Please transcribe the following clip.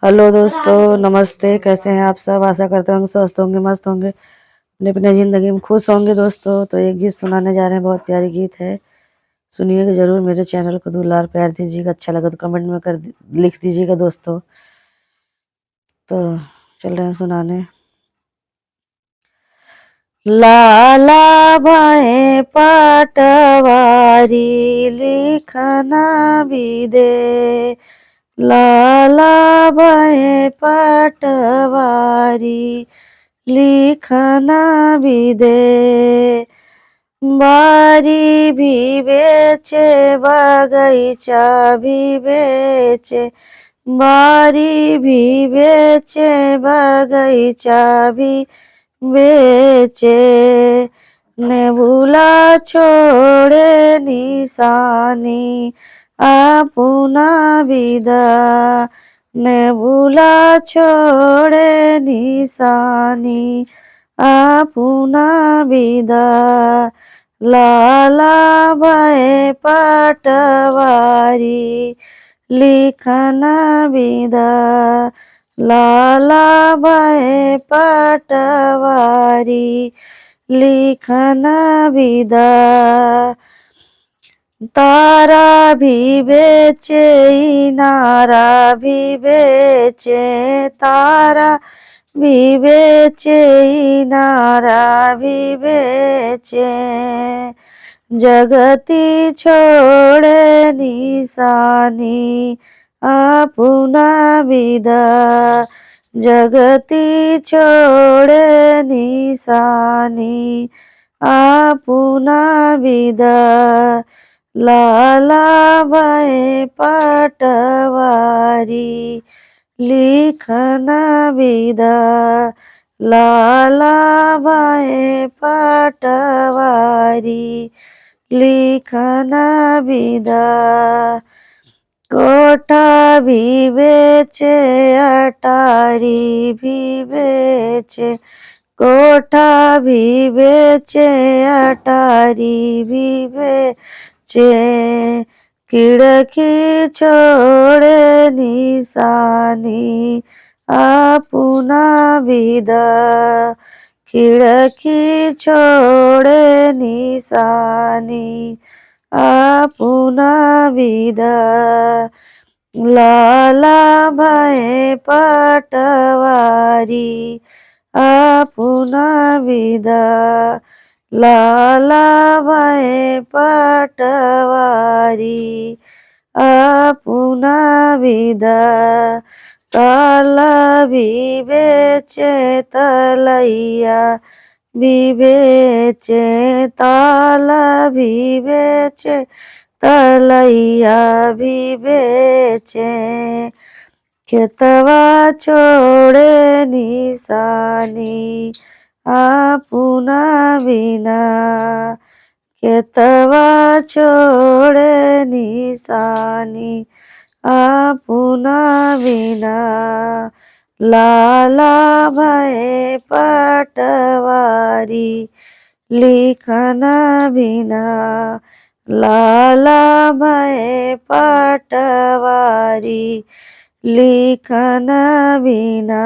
Hello दोस्तों, नमस्ते। कैसे हैं आप सब? आशा करते होंगे स्वस्थ होंगे, मस्त होंगे, अपने अपने ज़िंदगी में खुश होंगे। दोस्तों तो एक गीत सुनाने जा रहे हैं, बहुत प्यारी गीत है, सुनिएगा ज़रूर। मेरे चैनल को दुलार प्यार दीजिएगा, अच्छा लगा तो कमेंट में लिख दीजिएगा दोस्तों। तो चल रहे हैं सुनाने। लाला बाएं पटवारी लिखना भी दे, लाला बाएं पटवारी लिखना भी दे, बारी भी बेचे बगीचा भी बेचे, बारी भी बेचे बगीचा भी बेचे, नेबुला छोड़े निशानी अपना विदा, नेबुला छोड़े निशानी अपना विदा, लाला बाएं पटवारी लिखना विदा, लाला बाएं पटवारी लिखना विदा, तारा भी बेचे इनारा भी बेचे, तारा भी बेचे इनारा भी बेचे, जगती छोड़े निशानी अपना विदा, जगती छोड़े निशानी अपना विदा, लाला बाएं पटवारी लिखना विदा, लाला बाएं पटवारी लिखना विदा, कोठा भी बेचे अटारी भी बेचे, कोठा भी बेचे अटारी भी बेचे, खिड़की छोड़े निशानी अपना विदा, खिड़की छोड़े निशानी अपना विदा, लाला बाएं पटवारी अपना विदा, लाला बाएं पटवारी अपना विदा, ताला भी बेचे तलैया भी बेचे, ताला भी बेचे तलैया भी बेचे, खेतवा छोड़े निशानी अपना बिना, खेतवा छोड़े निशानी अपना बिना, लाला बाएं पटवारी लिखना बिना, लाला बाएं पटवारी लिखना बिना।